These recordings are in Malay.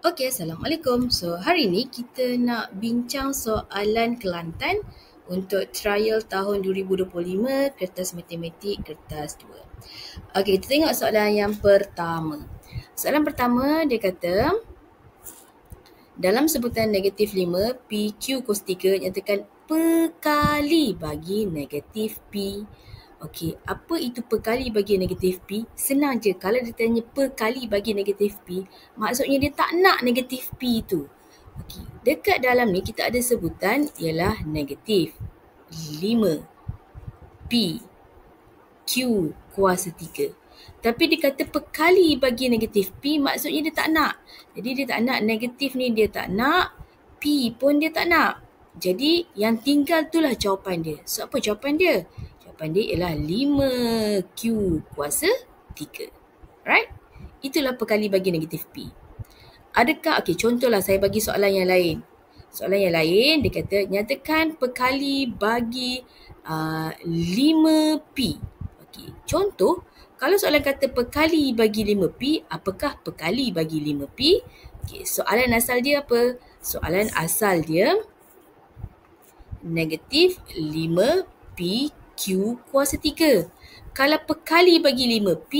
Okey, Assalamualaikum. So, hari ni kita nak bincang soalan Kelantan untuk trial tahun 2025, kertas matematik, kertas 2. Okey, kita tengok soalan yang pertama. Soalan pertama dia kata, dalam sebutan negatif 5, PQ kos 3 nyatakan perkali bagi negatif P. Okey, apa itu perkali bagi negatif P? Senang je. Kalau dia tanya perkali bagi negatif P, maksudnya dia tak nak negatif P tu. Okey, dekat dalam ni kita ada sebutan ialah negatif 5 P Q kuasa 3. Tapi dia kata perkali bagi negatif P, maksudnya dia tak nak. Jadi dia tak nak negatif ni, dia tak nak. P pun dia tak nak. Jadi yang tinggal itulah jawapan dia. So apa jawapan dia? Jawapan dia ialah 5Q kuasa 3. Right? Itulah perkali bagi negatif P. Adakah, okey, contohlah saya bagi soalan yang lain. Soalan yang lain dia kata nyatakan perkali bagi 5P. Okey, contoh, kalau soalan kata perkali bagi 5P, apakah perkali bagi 5P? Okey, soalan asal dia apa? Soalan asal dia negatif 5PQ kuasa 3. Kalau perkali bagi 5P,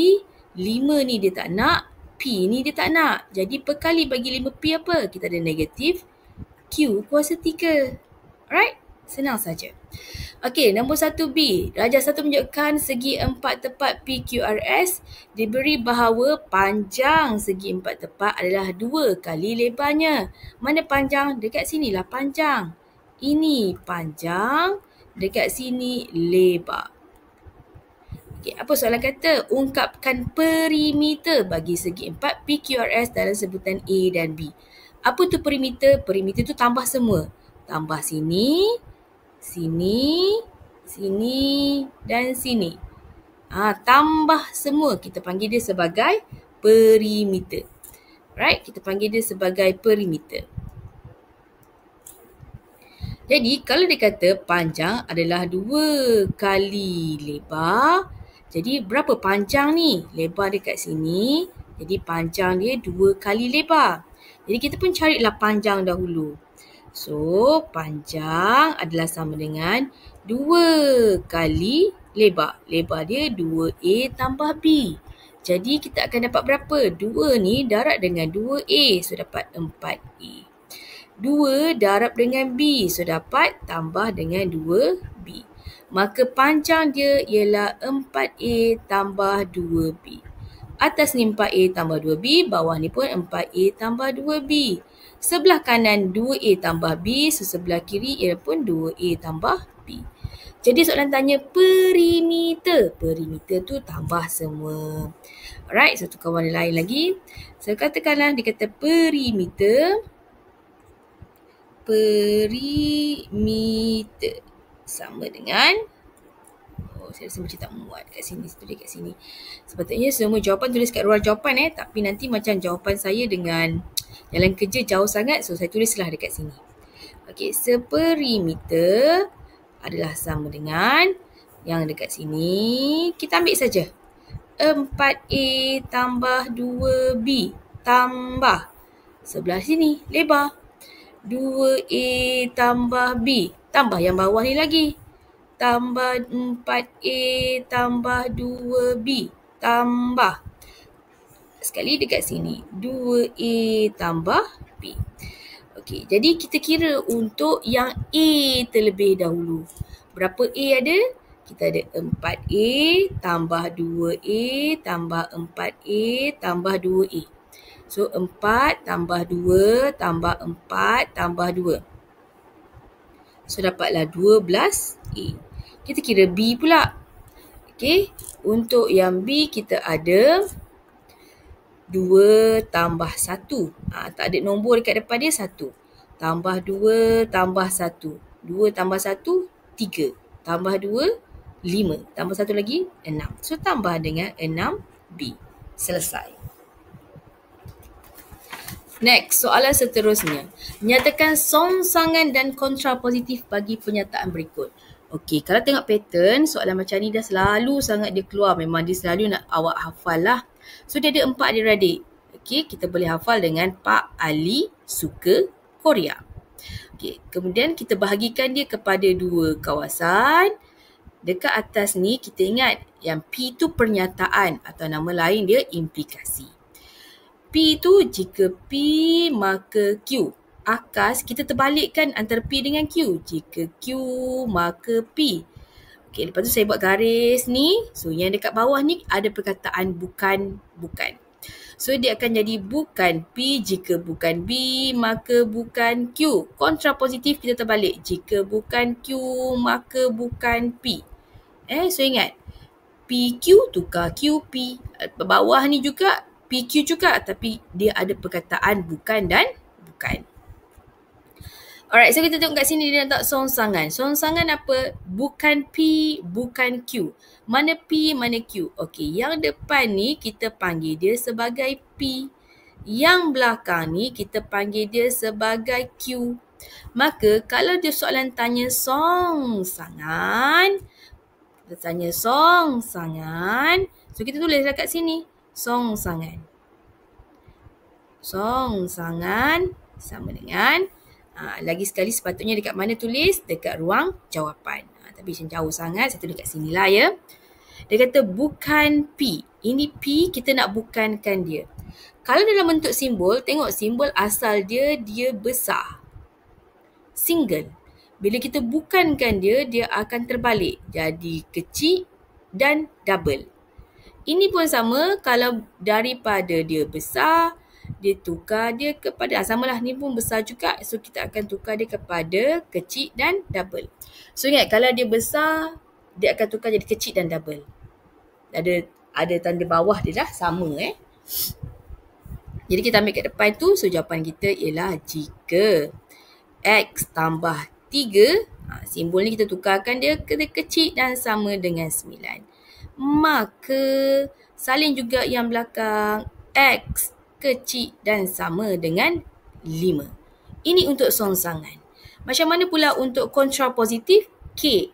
5 ni dia tak nak, P ni dia tak nak. Jadi perkali bagi 5P apa? Kita ada negatif Q kuasa 3. Alright? Senang saja. Okey, nombor 1B. Darjah 1 menunjukkan segi 4 tepat PQRS diberi bahawa panjang segi 4 tepat adalah 2 kali lebarnya. Mana panjang? Dekat sinilah panjang. Ini panjang, dekat sini lebar. Okey, apa soalan kata? Ungkapkan perimeter bagi segi 4 PQRS dalam sebutan A dan B. Apa tu perimeter? Perimeter tu tambah semua. Tambah sini, sini, sini dan sini. Tambah semua. Kita panggil dia sebagai perimeter. Right? Kita panggil dia sebagai perimeter. Jadi kalau dia kata panjang adalah 2 kali lebar, jadi berapa panjang ni? Lebar dekat sini, jadi panjang dia 2 kali lebar. Jadi kita pun carilah panjang dahulu. So, panjang adalah sama dengan 2 kali lebar. Lebar dia 2A tambah B. Jadi kita akan dapat berapa? 2 ni darab dengan 2A. So, dapat 4A. 2 darab dengan B. So, dapat tambah dengan 2B. Maka panjang dia ialah 4A tambah 2B. Atas ni 4A tambah 2B, bawah ni pun 4A tambah 2B. Sebelah kanan 2A tambah B, so sebelah kiri ia pun 2A tambah B. Jadi soalan tanya perimeter. Perimeter tu tambah semua. Alright, satu kawan lain lagi. So katakanlah dia kata perimeter sama dengan, saya rasa macam tak muat kat sini, tulis kat sini. Sepatutnya semua jawapan tulis kat luar jawapan tapi nanti macam jawapan saya dengan jalan kerja jauh sangat, so saya tulislah dekat sini. Okey, seperimeter adalah sama dengan yang dekat sini, kita ambil saja 4A tambah 2B tambah sebelah sini lebar 2A tambah B, tambah yang bawah ni lagi, tambah 4A tambah 2B, tambah sekali dekat sini 2A tambah B. Okey, jadi kita kira untuk yang A terlebih dahulu. Berapa A ada? Kita ada 4A tambah 2A tambah 4A tambah 2A. So, 4 tambah 2 tambah 4 tambah 2. So, dapatlah 12A. Kita kira B pula. Okey, untuk yang B kita ada 2 tambah 1. Tak ada nombor dekat depan dia, 1. Tambah 2 tambah 1. 2 tambah 1, 3. Tambah 2, 5. Tambah 1 lagi, 6. So, tambah dengan 6B. Selesai. Next, soalan seterusnya. Nyatakan songsangan dan kontrapositif bagi pernyataan berikut. Okey, kalau tengok pattern, soalan macam ni dah selalu sangat dia keluar. Memang dia selalu nak awak hafal lah. So, dia ada 4 adik-beradik. Okey, kita boleh hafal dengan Pak Ali suka Korea. Okey, kemudian kita bahagikan dia kepada dua kawasan. Dekat atas ni kita ingat yang P tu pernyataan atau nama lain dia implikasi. P tu jika P maka Q. Akas kita terbalikkan antara P dengan Q. Jika Q maka P. Okey, lepas tu saya buat garis ni. So yang dekat bawah ni ada perkataan bukan. So dia akan jadi bukan P jika bukan B maka bukan Q. Kontrapositif kita terbalik. Jika bukan Q maka bukan P. So ingat PQ tukar QP. Bawah ni juga PQ juga tapi dia ada perkataan bukan dan bukan. Alright, so kita tengok kat sini dia letak songsangan. Songsangan apa? Bukan P, bukan Q. Mana P, mana Q? Okey, yang depan ni kita panggil dia sebagai P. Yang belakang ni kita panggil dia sebagai Q. Maka kalau dia soalan tanya songsangan, so kita tulislah kat sini. Songsangan sama dengan lagi sekali sepatutnya dekat mana tulis? Dekat ruang jawapan. Tapi macam jauh sangat, saya tulis kat sini lah ya. Dia kata bukan P. Ini P, kita nak bukankan dia. Kalau dalam bentuk simbol, tengok simbol asal dia besar. Single. Bila kita bukankan dia, dia akan terbalik. Jadi kecil dan double. Ini pun sama, kalau daripada dia besar, dia tukar dia kepada, samalah ni pun besar juga. So kita akan tukar dia kepada kecil dan double. So ingat, kalau dia besar, dia akan tukar jadi kecil dan double. Ada tanda bawah dia dah sama Jadi kita ambil kat depan tu, so jawapan kita ialah jika X tambah 3, simbol ni kita tukarkan dia ke kecil dan sama dengan 9. Maka salin juga yang belakang, X kecil dan sama dengan 5. Ini untuk songsangan. Macam mana pula untuk kontrapositif? K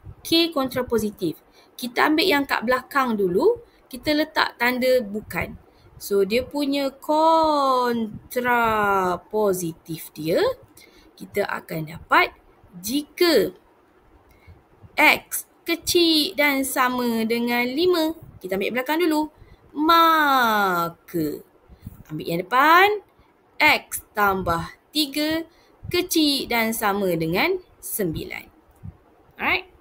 kontrapositif. Kita ambil yang kat belakang dulu, kita letak tanda bukan. So dia punya kontrapositif dia, kita akan dapat jika X kecil dan sama dengan 5. Kita ambil belakang dulu. Maka ambil yang depan, X tambah 3 kecil dan sama dengan 9. Alright?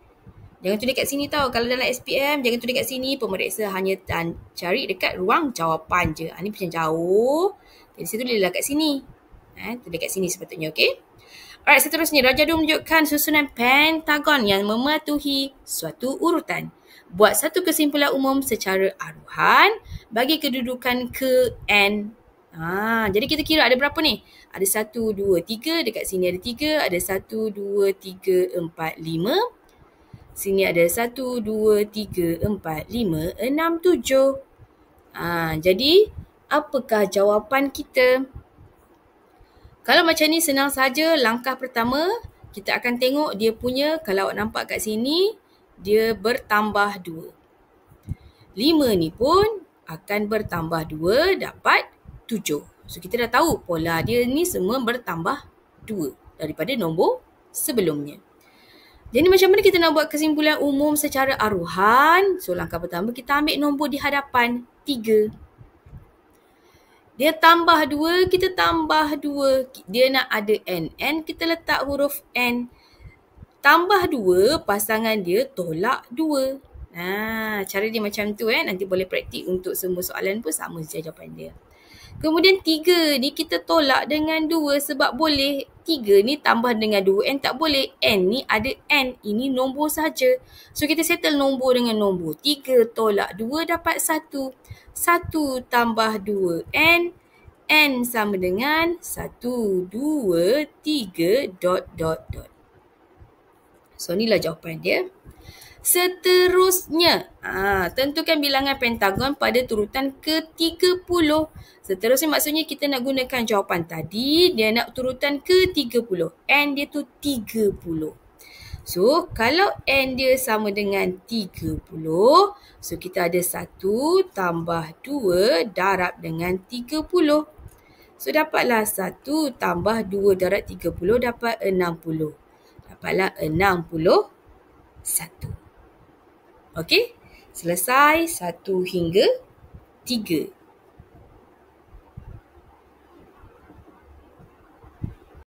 Jangan tulis kat sini tau. Kalau dalam SPM, jangan tulis kat sini. Pemeriksa hanya cari dekat ruang jawapan je. Ni macam jauh. Jadi saya tulislah kat sini. Tulis kat sini sepatutnya, okey? Alright, seterusnya. Darjah 2 menunjukkan susunan pentagon yang mematuhi suatu urutan. Buat satu kesimpulan umum secara aruhan bagi kedudukan ke N. Jadi kita kira ada berapa ni? Ada 1, 2, 3. Dekat sini ada 3. Ada 1, 2, 3, 4, 5. Sini ada 1, 2, 3, 4, 5, 6, 7. Jadi, apakah jawapan kita? Kalau macam ni senang saja. Langkah pertama, kita akan tengok dia punya, kalau awak nampak kat sini, dia bertambah 2. 5 ni pun akan bertambah 2, dapat 7. So, kita dah tahu pola dia ni semua bertambah 2 daripada nombor sebelumnya. Jadi, macam mana kita nak buat kesimpulan umum secara aruhan? So, langkah pertama, kita ambil nombor di hadapan, 3. Dia tambah 2, kita tambah 2. Dia nak ada N. N, kita letak huruf N. Tambah 2, pasangan dia tolak 2. Cara dia macam tu nanti boleh praktik untuk semua soalan pun sama saja jawapan dia. Kemudian 3 ni kita tolak dengan 2 sebab boleh. 3 ni tambah dengan 2 N tak boleh. N ni ada N. Ini nombor saja. So kita settle nombor dengan nombor. 3 tolak 2 dapat 1. 1 tambah 2 N. N sama dengan 1, 2, 3, ... So inilah jawapan dia. Seterusnya, tentukan bilangan pentagon pada turutan ke-30. Seterusnya maksudnya kita nak gunakan jawapan tadi, dia nak turutan ke-30. N dia tu 30. So, kalau N dia sama dengan 30, so kita ada 1 tambah 2 darab dengan 30. So dapatlah 1 tambah 2 darab 30 dapat 60. Dapatlah 61. Okey? Selesai 1 hingga 3.